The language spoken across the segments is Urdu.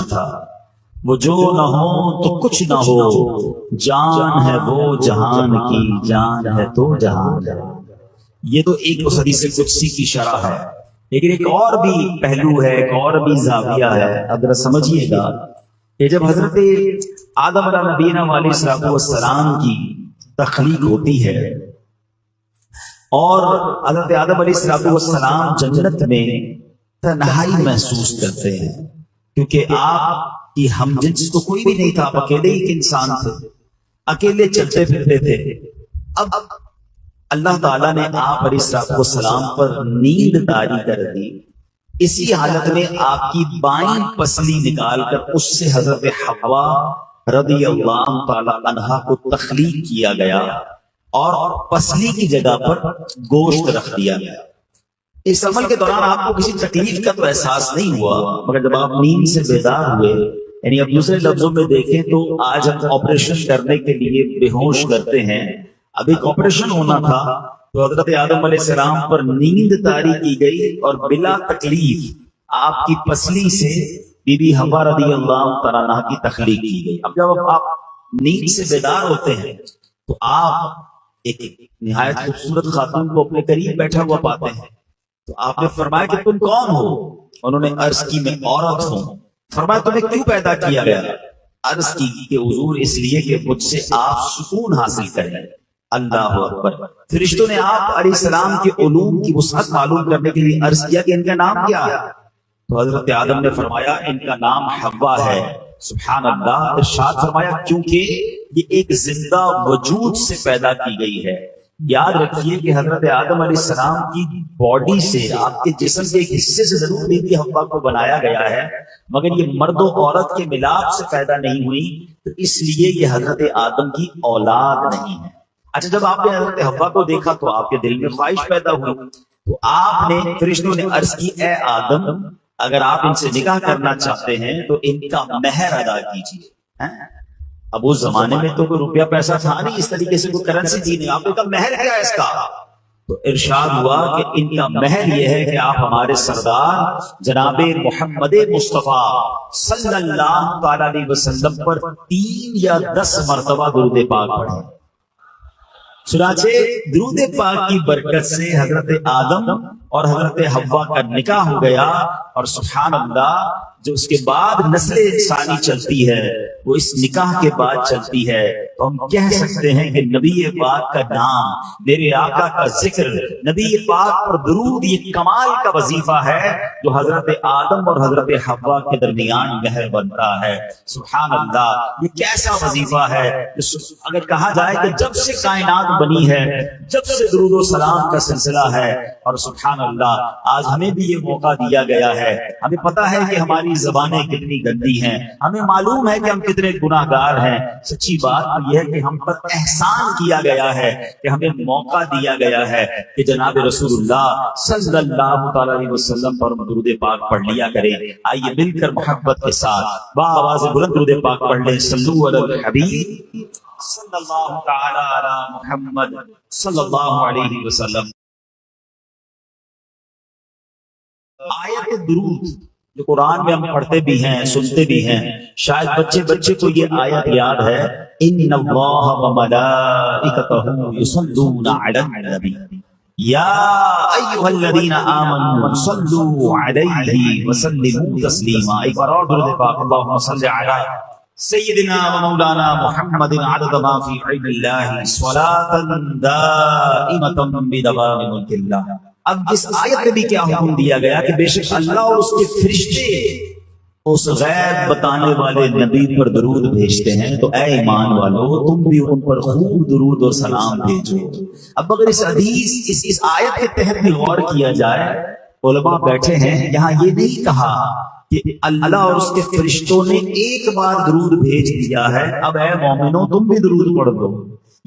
تھا، وہ جو نہ ہو تو کچھ نہ ہو، جان ہے وہ جہان کی، جان ہے تو جہان ہے۔ یہ تو ایک حدیث قدسی کی شرح ہے، لیکن ایک اور بھی پہلو ہے، ایک اور بھی زاویہ ہے۔ اب ذرا سمجھیے گا کہ جب حضرت آدم علیہ نبینا علیہ السلام کی تخلیق ہوتی ہے اور حضرت آدم علیہ السلام جنت میں تنہائی محسوس کرتے ہیں، کیونکہ آپ کی ہم جنس تو کوئی بھی نہیں تھا، آپ اکیلے ہی انسان تھے، اکیلے چلتے پھرتے تھے۔ اب اللہ تعالیٰ نے آپ علیہ السلام پر نیند طاری کر دی، اسی حالت میں آپ کی بائیں پسلی نکال کر اس سے حضرت حوا رضی اللہ تعالی عنہا کو تخلیق کیا گیا اور پسلی کی جگہ پر گوشت رکھ دیا گیا۔ اس عمل کے دوران آپ کو کسی تکلیف کا تو احساس نہیں ہوا، مگر جب آپ نیند سے بیدار ہوئے، یعنی اب دوسرے لفظوں میں دیکھیں تو آج ہم آپریشن کرنے کے لیے بے ہوش کرتے ہیں، اب ایک آپریشن ہونا تھا تو حضرت آدم علیہ السلام پر نیند طاری کی گئی اور بلا تکلیف آپ کی پسلی سے بی بی حوا رضی اللہ تعالیٰ عنہا کی تخلیق کی گئی۔ اب جب آپ نیند سے بیدار ہوتے ہیں تو آپ ایک نہایت خوبصورت خاتون کو اپنے قریب بیٹھا ہوا پاتے ہیں، تو آپ نے فرمایا کہ تم کون ہو؟ انہوں نے عرض کی میں عورت ہوں۔ فرمایا تمہیں کیوں پیدا کیا گیا؟ عرض کی کہ حضور اس لیے کہ مجھ سے آپ سکون حاصل کریں۔ اللہ اکبر۔ فرشتوں نے آپ علیہ السلام کے علوم کی وسعت معلوم کرنے کے لیے عرض کیا کہ ان کا نام کیا ہے؟ تو حضرت آدم نے فرمایا ان کا نام حوا ہے۔ سبحان اللہ۔ ارشاد فرمایا کیونکہ یہ ایک زندہ وجود سے پیدا کی گئی ہے۔ یاد رکھیے کہ حضرت آدم علیہ السلام کی باڈی سے، آپ کے جسم کے ایک حصے سے ضرور بی بی حوا کو بنایا گیا ہے، مگر یہ مرد و عورت کے ملاپ سے پیدا نہیں ہوئی، تو اس لیے یہ حضرت آدم کی اولاد نہیں ہے۔ اچھا، جب آپ نے حضرت حوا کو دیکھا تو آپ کے دل میں خواہش پیدا ہوئی، تو آپ نے، فرشتوں نے عرض کی اے آدم اگر آپ ان سے نکاح کرنا چاہتے ہیں تو ان کا مہر ادا کیجیے۔ اب اس زمانے میں تو کوئی روپیہ پیسہ تھا نہیں، اس طریقے سے کوئی کرنسی تھی نہیں، آپ نے کہا مہر کیا ہے اس کا؟ تو ارشاد ہوا کہ ان کا مہر یہ ہے کہ آپ ہمارے سردار جناب محمد مصطفیٰ صلی اللہ تعالی علیہ وسلم پر 3 یا 10 مرتبہ درود پاک پڑھیں۔ چنانچہ درود پاک کی برکت سے حضرت آدم اور حضرت حوا کا نکاح ہو گیا، اور سبحان اللہ جو اس کے بعد نسل انسانی چلتی ہے وہ اس نکاح کے بعد چلتی ہے۔ تو ہم کہہ سکتے ہیں کہ نبی پاک کا نام، میرے آقا کا ذکر، نبی پاک پر درود یہ کمال کا وظیفہ ہے جو حضرت آدم اور حضرت حوا کے درمیان مہر بنتا ہے۔ سبحان اللہ، یہ کیسا وظیفہ ہے! اگر کہا جائے کہ جب سے کائنات بنی ہے، جب سے درود و سلام کا سلسلہ ہے، اور سبحان اللہ آج ہمیں بھی یہ موقع دیا گیا ہے۔ ہمیں پتا ہے کہ ہماری زبانیں کتنی گندی ہیں، ہمیں معلوم ہے کہ ہم کتنے گناہ گار ہیں، سچی بات یہ ہے کہ ہم پر احسان کیا گیا ہے کہ ہمیں موقع دیا گیا ہے کہ جناب رسول اللہ صلی اللہ تعالی علیہ وسلم پر درود پاک پڑھ لیا کریں۔ آئیے مل کر محبت کے ساتھ بآواز بلند درود پاک پڑھ لیں۔ صلو علی الحبیب صلی اللہ تعالی علی محمد صلی اللہ علیہ وسلم۔ آیت درود جو قرآن میں ہم پڑھتے بھی ہیں، سنتے بھی ہیں، شاید بچے کو یہ آیت یاد ہے، ان اللہ وملائکتہ یصلون علی النبی یا ایھا الذین آمنوا صلوا علیہ وسلموا تسلیما۔ ایک بار اور درود پاک، اللہم صل علی سیدنا و مولانا محمد عدد ما فی علم اللہ صلاۃ دائمۃ بدوام ملک اللہ۔ اب اس آیت میں بھی کیا حکم دیا گیا کہ بے شک اللہ اور اس کے فرشتے اس غیب بتانے والے نبی پر درود بھیجتے ہیں، تو اے ایمان والو تم بھی ان پر خوب درود و سلام بھیجو۔ اب اگر اس حدیث اس آیت کے تحت بھی غور کیا جائے، علماء بیٹھے ہیں، یہاں یہ نہیں کہا کہ اللہ اور اس کے فرشتوں نے ایک بار درود بھیج دیا ہے، اب اے مومنو تم بھی درود پڑھ دو۔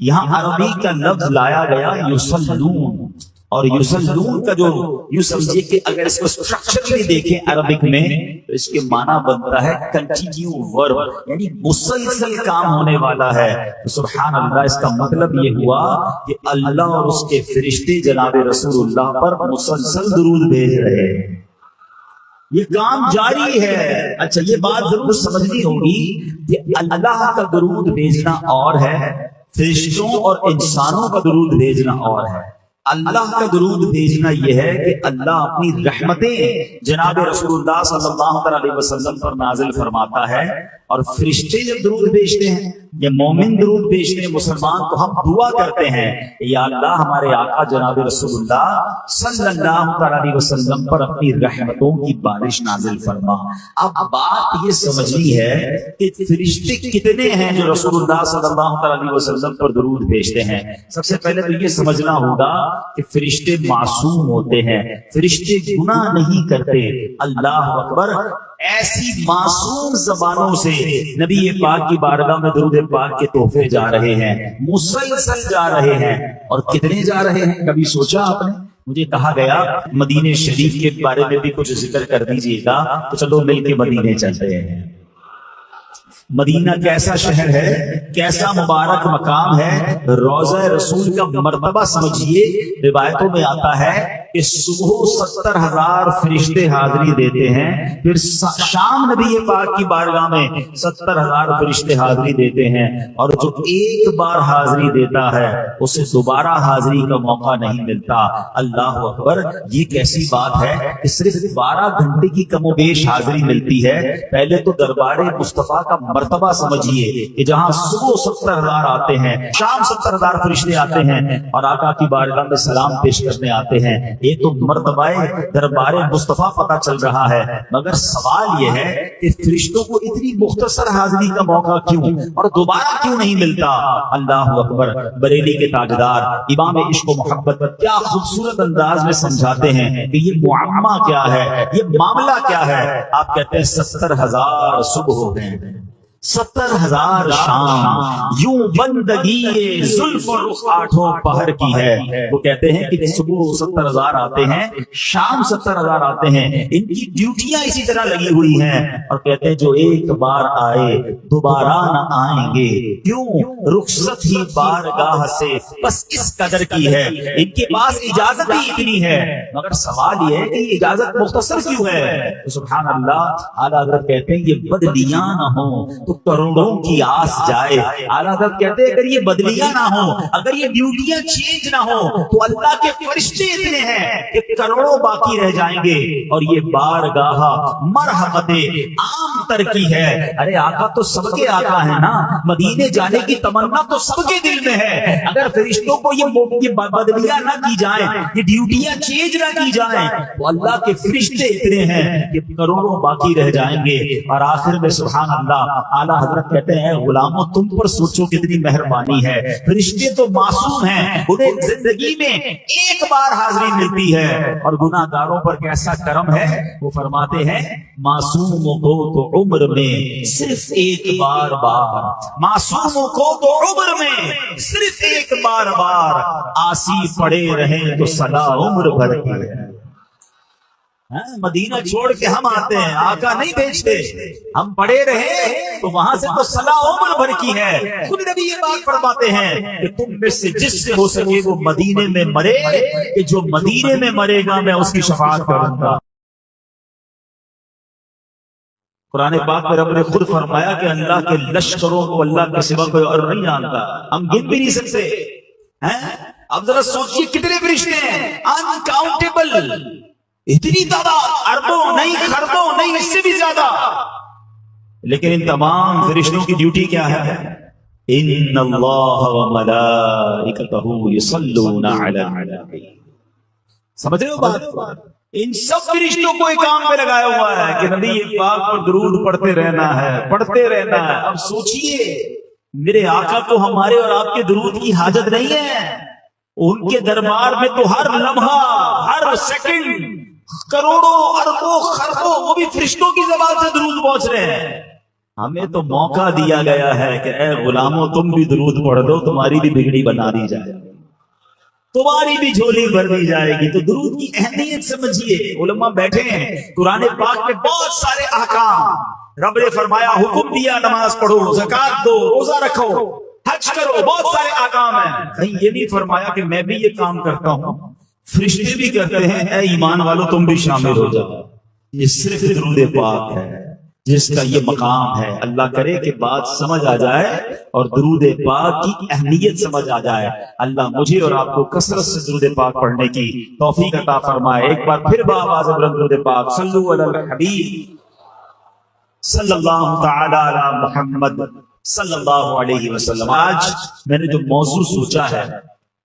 یہاں عربی کا لفظ لایا گیا یصلون، اور یصلون کا جو یوں سمجھیے کہ اگر اس کو اسٹرکچرلی دیکھیں عربک میں تو اس کے معنی بنتا ہے کنٹینیو ورب، یعنی مسلسل کام ہونے والا ہے۔ سبحان اللہ، اس کا مطلب یہ ہوا کہ اللہ اور اس کے فرشتے جناب رسول اللہ پر مسلسل درود بھیج رہے ہیں۔ یہ کام جاری ہے۔ اچھا یہ بات ضرور سمجھنی ہوگی کہ اللہ کا درود بھیجنا اور ہے، فرشتوں اور انسانوں کا درود بھیجنا اور ہے۔ اللہ کا درود بھیجنا یہ ہے کہ اللہ اپنی رحمتیں جناب رسول اللہ صلی اللہ علیہ وسلم پر نازل فرماتا ہے، اور فرشتے جب درود بھیجتے ہیں یا مومن درود بھیجتے ہیں مسلمان، تو ہم دعا کرتے ہیں یا اللہ ہمارے آقا جناب رسول اللہ صلی اللہ علیہ وسلم پر اپنی رحمتوں کی بارش نازل فرما۔ اب بات یہ سمجھنی ہے کہ فرشتے کتنے ہیں جو رسول اللہ صلی اللہ علیہ وسلم پر درود بھیجتے ہیں۔ سب سے پہلے تو یہ سمجھنا ہوگا کہ فرشتے معصوم ہوتے ہیں، فرشتے گناہ نہیں کرتے۔ اللہ اکبر۔ ایسی معصوم زبانوں سے نبی پاک کی بارگاہ میں درود پاک کے تحفے جا رہے ہیں، مسلسل جا رہے ہیں۔ اور کتنے جا رہے ہیں کبھی سوچا آپ نے؟ مجھے کہا گیا مدینے شریف کے بارے میں بھی کچھ ذکر کر دیجئے گا، تو چلو مل کے مدینے چلتے ہیں۔ مدینہ کیسا شہر ہے، کیسا مبارک مقام ہے، روضہ رسول کا مرتبہ سمجھیے۔ روایتوں میں آتا ہے کہ صبح 70,000 فرشتے حاضری دیتے ہیں، پھر شام نبی پاک کی بارگاہ میں 70,000 فرشتے حاضری دیتے ہیں، اور جو ایک بار حاضری دیتا ہے اسے دوبارہ حاضری کا موقع نہیں ملتا۔ اللہ اکبر۔ یہ کیسی بات ہے کہ صرف 12 گھنٹے کی کم و بیش حاضری ملتی ہے۔ پہلے تو دربار مصطفیٰ کا مرتبہ سمجھیے کہ جہاں صبح 70,000 آتے ہیں، شام 70,000 فرشتے آتے ہیں اور آقا کی بارگاہ میں سلام پیش کرنے آتے ہیں۔ یہ تو مرتبہ دربار مصطفیٰ پتہ چل رہا ہے، مگر سوال یہ ہے کہ فرشتوں کو اتنی مختصر حاضری کا موقع کیوں اور دوبارہ کیوں نہیں ملتا؟ اللہ اکبر۔ بریلی کے تاجدار امام عشق و محبت کیا خوبصورت انداز میں سمجھاتے ہیں کہ یہ معمہ کیا ہے، یہ معاملہ کیا ہے۔ آپ کہتے ہیں 70,000 صبح ہو گئے، 70,000 شام، یوں بندگی زلف و رخ آٹھوں پہر کی ہے۔ وہ کہتے ہیں کہ صبح 70,000 آتے ہیں، شام 70,000 آتے ہیں، ان کی ڈیوٹیاں اسی طرح لگی ہوئی ہیں، اور کہتے ہیں جو ایک بار آئے دوبارہ نہ آئیں گے، کیوں؟ رخصت ہی بارگاہ سے بس اس قدر کی ہے۔ ان کے پاس اجازت ہی اتنی ہے، مگر سوال یہ ہے کہ یہ اجازت مختصر کیوں ہے؟ سبحان اللہ۔ اعلیٰ حضرت کہتے ہیں یہ بدلیاں نہ ہوں تو کروڑوں کی آس جائے۔ اعلیٰ حضرت کہتے ہیں اگر یہ بدلیاں نہ ہوں، اگر یہ ڈیوٹیاں چینج نہ ہوں، تو اللہ کے فرشتے اتنے ہیں کہ کروڑوں باقی رہ جائیں گے، اور یہ بارگاہ مرحمت عام تر کی ہے۔ ارے آقا تو سب کے آقا ہے نا، مدینے جانے کی تمنا تو سب کے دل میں ہے۔ اگر فرشتوں کو یہ بدلیاں نہ کی جائیں، یہ ڈیوٹیاں چینج نہ کی جائیں، تو اللہ کے فرشتے اتنے ہیں کہ کروڑوں باقی رہ جائیں گے۔ اور آخر میں سبحان اللہ اعلیٰ حضرت کہتے ہیں غلاموں تم پر سوچو کتنی مہربانی ہے، فرشتے تو معصوم ہیں، انہیں زندگی میں ایک بار حاضری ملتی ہے، اور گناہ گاروں پر کیسا کرم ہے۔ وہ فرماتے ہیں معصوموں کو تو عمر میں صرف ایک بار معصوموں کو تو عمر میں صرف ایک بار آسی پڑے رہیں تو صلاح عمر بھر کی ہے۔ مدینہ چھوڑ کے ہم آتے ہیں، آقا نہیں بھیجتے، ہم پڑے رہے تو وہاں سے تو صلاح عمر بھر کی ہے۔ خود نبی یہ بات فرماتے ہیں کہ تم میں سے جس سے ہو سکے وہ مدینے میں مرے، کہ جو مدینے میں مرے گا میں اس کی شفاعت کروں گا۔ قرآن پاک میں رب نے خود فرمایا کہ اللہ کے لشکروں کو اللہ کے سوا کوئی اور نہیں جانتا، ہم گن بھی نہیں سکتے۔ اب ذرا سوچیے کتنے فرشتے ہیں، انکاؤنٹیبل، اتنی تعداد، اربوں نہیں خربوں نہیں، اس سے بھی زیادہ۔ لیکن ان تمام فرشتوں کی ڈیوٹی کیا ہے؟ ان اللہ وملائکتہ یصلون علی النبی۔ سمجھ رہے ہو بات؟ ان سب فرشتوں کو ایک کام پہ لگایا ہوا ہے کہ نبی پاک پر درود پڑھتے رہنا ہے، پڑھتے رہنا ہے۔ اب سوچئے میرے آقا کو ہمارے اور آپ کے درود کی حاجت نہیں ہے، ان کے دربار میں تو ہر لمحہ ہر سیکنڈ کروڑوں اربوں خربوں وہ بھی فرشتوں کی زبان سے درود پہنچ رہے ہیں۔ ہمیں تو موقع دیا گیا ہے کہ اے غلاموں تم بھی درود پڑھ دو، تمہاری بھی بگڑی بنا دی جائے، تمہاری بھی جھولی بھر دی جائے گی۔ تو درود کی اہمیت سمجھیے۔ علماء بیٹھے ہیں، قرآن پاک میں بہت سارے احکام رب نے فرمایا، حکم دیا نماز پڑھو، زکات دو، روزہ رکھو، حج کرو، بہت سارے احکام ہیں۔ کہیں یہ نہیں فرمایا کہ میں بھی یہ کام کرتا ہوں، فرشتے بھی کرتے ہیں، اے ایمان والو تم بھی شامل ہو جاؤ۔ یہ صرف درود پاک ہے جس کا یہ مقام ہے. اللہ کرے کہ بات سمجھ آ جائے اور درود پاک کی اہمیت سمجھ آ جائے. اللہ مجھے اور آپ کو کثرت سے درود پاک پڑھنے کی توفیق عطا فرمائے. ایک بار پھر بآواز بلند درود پاک صلو علی الحبیب صلی اللہ تعالی علی محمد صلی اللہ علیہ وسلم. آج میں نے جو موضوع سوچا ہے،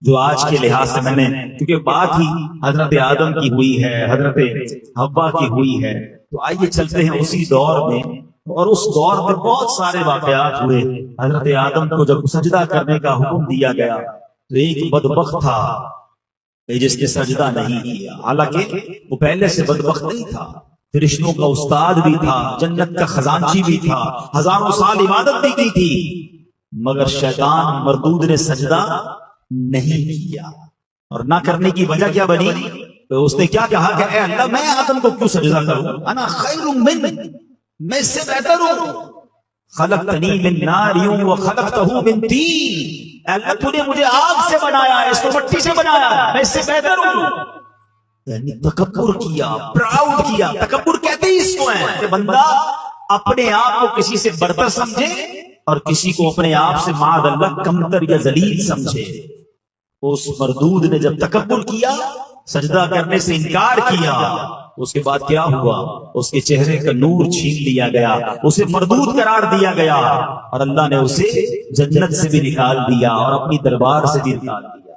جو آج کے لحاظ سے میں نے، کیونکہ بات ہی حضرت آدم کی ہوئی ہے، حضرت حوا کی ہوئی ہے، تو آئیے چلتے ہیں اسی دور میں. اور اس دور میں بہت سارے واقعات ہوئے. حضرت آدم کو جب سجدہ کرنے کا حکم دیا گیا تو ایک بدبخت تھا جس نے سجدہ نہیں کیا. حالانکہ وہ پہلے سے بدبخت نہیں تھا، فرشتوں کا استاد بھی تھا، جنت کا خزانچی بھی تھا، ہزاروں سال عبادت بھی کی تھی، مگر شیطان مردود نے سجدہ نہیں کیا. اور نہ کرنے کی وجہ کیا بنی؟ تو اس نے کیا کہا کہ اے اللہ میں آدم کو کیوں سجدہ کروں؟ انا خیر من، میں اس سے بہتر ہوں. خلقتنی من نار وخلقتہ من طین، اے اللہ تو نے مجھے آگ سے بنایا ہے، اس کو مٹی سے بنایا ہے، میں اس سے بہتر ہوں. یعنی تکبر کیا، پراؤڈ کیا. تکبر کہتے ہی اس کو ہے کہ بندہ اپنے آپ کو کسی سے برتر سمجھے اور کسی کو اپنے آپ سے معاذ اللہ کمتر یا ذلیل سمجھے. اس مردود نے جب تکبر کیا، سجدہ کرنے سے انکار کیا، اس کے بعد کیا ہوا؟ اس کے چہرے کا نور چھین لیا گیا، اسے مردود قرار دیا گیا، اور اللہ نے اسے جنت سے بھی نکال دیا اور اپنی دربار سے بھی نکال دیا.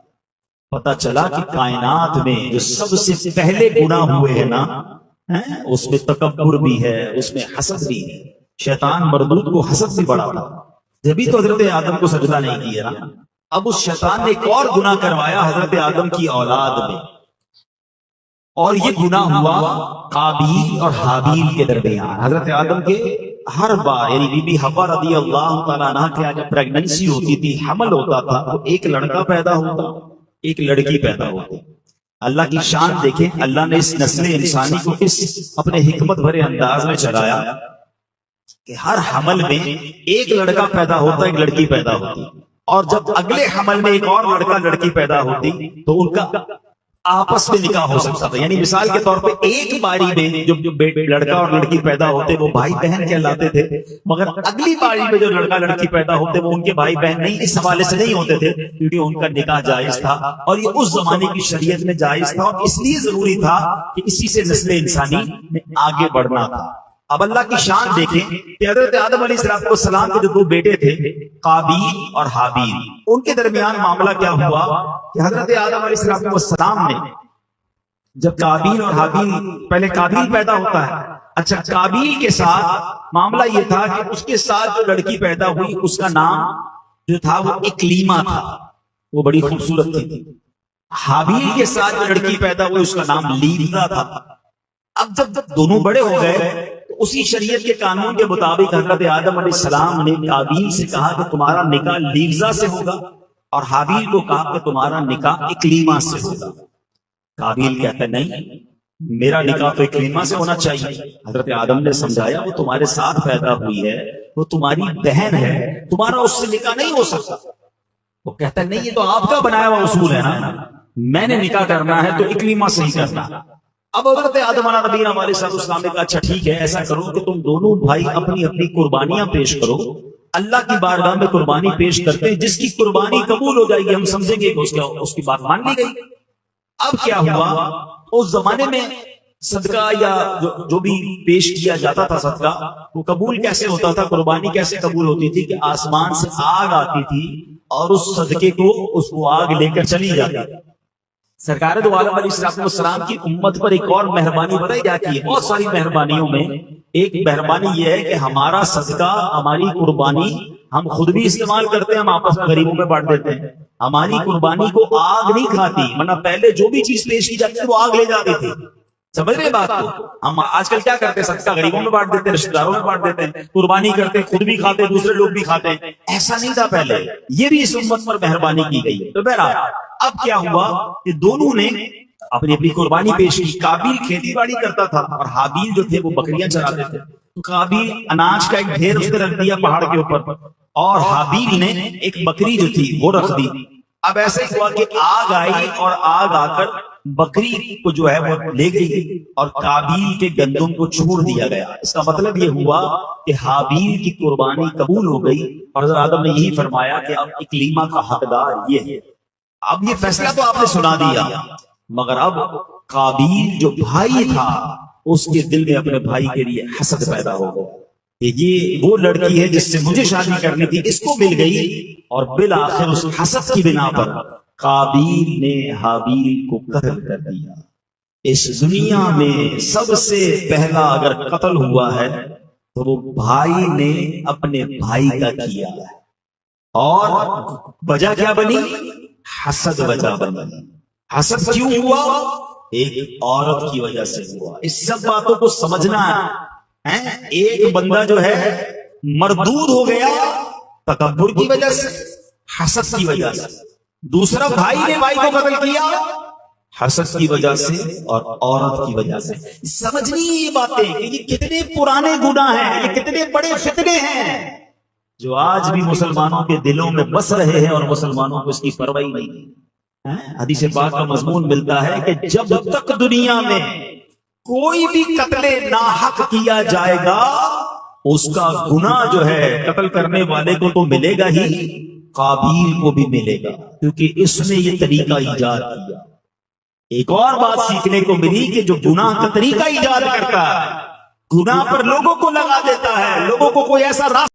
پتا چلا کہ کائنات میں جو سب سے پہلے گناہ ہوئے ہیں نا، اس میں تکبر بھی ہے، اس میں حسد بھی ہے. شیطان مردود کو حسد بھی بڑھا تھا، جبھی تو حضرت آدم کو سجدہ نہیں کیا نا. اب اس شیطان نے ایک اور گناہ کروایا حضرت آدم کی اولاد میں، اور یہ گناہ ہوا قابیل اور حابیل کے درمیان. حضرت آدم کے ہر بار، یعنی بی بی حوا رضی اللہ تعالیٰ عنہ کے جب پریگننسی ہوتی تھی، حمل ہوتا تھا، تو ایک لڑکا پیدا ہوتا، ایک لڑکی پیدا ہوتی. اللہ کی شان دیکھیں، اللہ نے اس نسل انسانی کو اس اپنے حکمت بھرے انداز میں چلایا کہ ہر حمل میں ایک لڑکا پیدا ہوتا، ایک لڑکی پیدا ہوتی، اور جب اگلے حمل میں ایک اور لڑکا لڑکی پیدا ہوتی تو ان کا آپس میں نکاح ہو سکتا تھا. یعنی مثال کے طور پہ ایک باری میں جو لڑکا اور لڑکی پیدا ہوتے وہ بھائی بہن کہلاتے تھے، مگر اگلی باری میں جو لڑکا لڑکی پیدا ہوتے وہ ان کے بھائی بہن نہیں، اس حوالے سے نہیں ہوتے تھے کیونکہ ان کا نکاح جائز تھا، اور یہ اس زمانے کی شریعت میں جائز تھا، اور اس لیے ضروری تھا کہ اسی سے نسل انسانی میں آگے بڑھنا تھا. اب اللہ کی شان دیکھیں کہ حضرت آدم علیہ السلام کے جو دو بیٹے تھے قابیل اور حابیل، ان کے درمیان معاملہ کیا ہوا کہ حضرت آدم علیہ السلام نے جب قابیل اور حابیل، پہلے قابیل پیدا ہوتا ہے، اچھا قابیل کے ساتھ معاملہ یہ تھا کہ اس کے ساتھ جو لڑکی پیدا ہوئی اس کا نام جو تھا وہ اکلیما تھا، وہ بڑی خوبصورت تھی. حابیل کے ساتھ جو لڑکی پیدا ہوئی اس کا نام لیوزا تھا. اب جب دونوں بڑے ہو گئے، اسی شریعت کے قانون کے مطابق حضرت آدم علیہ السلام نے قابیل سے کہا کہ تمہارا نکاح لیوزا سے ہوگا، اور حابیل کو کہا کہ تمہارا نکاح اکلیما سے ہوگا. قابیل کہتا ہے نہیں، میرا نکاح تو اکلیما سے ہونا چاہیے. حضرت آدم نے سمجھایا وہ تمہارے ساتھ پیدا ہوئی ہے، وہ تمہاری بہن ہے، تمہارا اس سے نکاح نہیں ہو سکتا. وہ کہتا ہے نہیں، یہ تو آپ کا بنایا ہوا اصول ہے نا، میں نے نکاح کرنا ہے تو اکلیما سے ہی کرنا. اب حضرت آدم علیہ نبینا علیہ السلام نے کہا اچھا ٹھیک ہے، ایسا کرو کہ تم دونوں بھائی اپنی اپنی قربانیاں پیش کرو، اللہ کی بارگاہ میں قربانی پیش کرتے ہیں، جس کی قربانی قبول ہو جائے گی ہم سمجھیں گے کہ اس کی بات مان لی گئی. اب کیا ہوا، اس زمانے میں صدقہ یا جو بھی پیش کیا جاتا تھا صدقہ، وہ قبول کیسے ہوتا تھا، قربانی کیسے قبول ہوتی تھی کہ آسمان سے آگ آتی تھی اور اس صدقے کو، اس کو آگ لے کر چلی جاتی تھی. سرکار دو عالم علیہ السلام کی امت پر ایک اور مہربانی بتائی جاتی ہے. بہت ساری مہربانیوں میں ایک مہربانی یہ ہے کہ ہمارا صدقہ، ہماری قربانی ہم خود بھی استعمال کرتے ہیں، ہم آپس میں غریبوں میں بانٹ دیتے ہیں. ہماری قربانی کو آگ نہیں کھاتی، ورنہ پہلے جو بھی چیز پیش کی جاتی تھی وہ آگ لے جاتی تھی. سمجھ رہے بات کو؟ ہم آج کل کیا کرتے ہیں، صدقہ غریبوں میں بانٹ دیتے ہیں، رشتہ داروں میں بانٹ دیتے ہیں، قربانی کرتے ہیں، خود بھی کھاتے ہیں، دوسرے لوگ بھی کھاتے ہیں. ایسا نہیں تھا پہلے، یہ بھی اس امت پر مہربانی کی گئی ہے. تو بہرحال اب کیا ہوا کہ دونوں نے اپنی اپنی قربانی پیش کی. قابیل کھیتی باڑی کرتا تھا اور حابیل جو تھے وہ بکریاں چراتے تھے. قابیل اناج کا ایک ڈھیر اس نے رکھ دیا پہاڑ کے اوپر، اور حابیل نے ایک بکری جو تھی وہ رکھ دی. اب ایسے ہی ہوا کہ آگ آئی اور آگ آ کر بکری کو جو ہے وہ لے گئی اور قابیل کے گندم کو چھوڑ دیا گیا. اس کا مطلب یہ ہوا کہ حابیل کی قربانی قبول ہو گئی اور حضرت آدم نے یہی فرمایا کہ اب اکلیما کا حقدار یہ ہے. اب یہ فیصلہ تو آپ نے سنا دیا، مگر اب قابیل جو بھائی تھا اس کے دل میں اپنے بھائی کے لیے حسد پیدا ہو گیا کہ یہ وہ لڑکی ہے جس سے مجھے شادی کرنی تھی، اس کو مل گئی. اور بالآخر اس حسد کی بنا پر قابیل نے حابیل کو قتل کر دیا. اس دنیا میں سب سے پہلا اگر قتل ہوا ہے تو وہ بھائی نے اپنے بھائی کا کیا ہے. اور وجہ کیا بنی؟ حسد وجہ بنی. حسد کیوں ہوا؟ ایک عورت کی وجہ سے ہوا. اس سب باتوں کو سمجھنا ہے. ایک بندہ جو ہے مردود ہو گیا تکبر کی وجہ سے، حسد کی وجہ سے. دوسرا بھائی نے بھائی کو قتل کیا حسد کی وجہ سے اور عورت کی وجہ سے. سمجھنی یہ باتیں کہ یہ کتنے پرانے گناہ ہیں، یہ کتنے بڑے فتنے ہیں جو آج بھی مسلمانوں کے دلوں میں بس رہے ہیں اور مسلمانوں کو اس کی پرواہ نہیں. حدیث پاک کا مضمون ملتا ہے کہ جب تک دنیا میں کوئی بھی قتل ناحق کیا جائے گا اس کا گناہ جو ہے قتل کرنے والے کو تو ملے گا ہی، قابیل کو بھی ملے گا، کیونکہ اس نے یہ طریقہ ایجاد کیا. ایک اور بات سیکھنے کو ملی کہ جو گناہ کا طریقہ ایجاد کرتا ہے، گناہ پر لوگوں کو لگا دیتا ہے، لوگوں کو کوئی ایسا راستہ